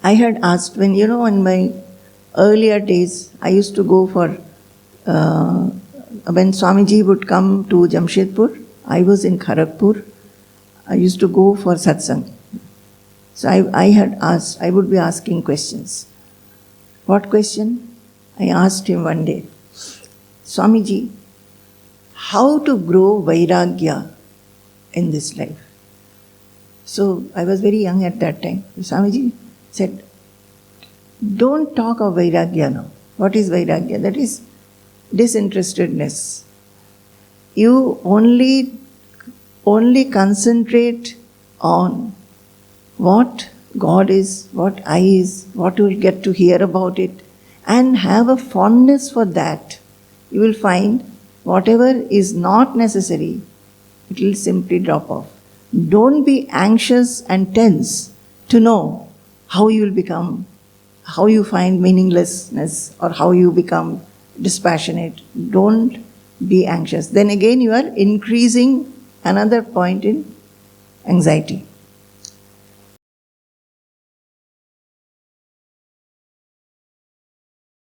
I had asked, in my earlier days, I used to go for, when Swamiji would come to Jamshedpur, I was in Kharagpur, I used to go for satsang. So I had asked, I would be asking questions. What question? I asked him one day, Swamiji, how to grow vairagya in this life? So I was very young at that time. Swamiji said, don't talk of vairagya now. What is vairagya? That is disinterestedness. You only concentrate on what God is, what I is, what you will get to hear about it, and have a fondness for that. You will find whatever is not necessary, it will simply drop off. Don't be anxious and tense to know how you will become, how you find meaninglessness, or how you become dispassionate. Don't be anxious. Then again you are increasing another point in anxiety.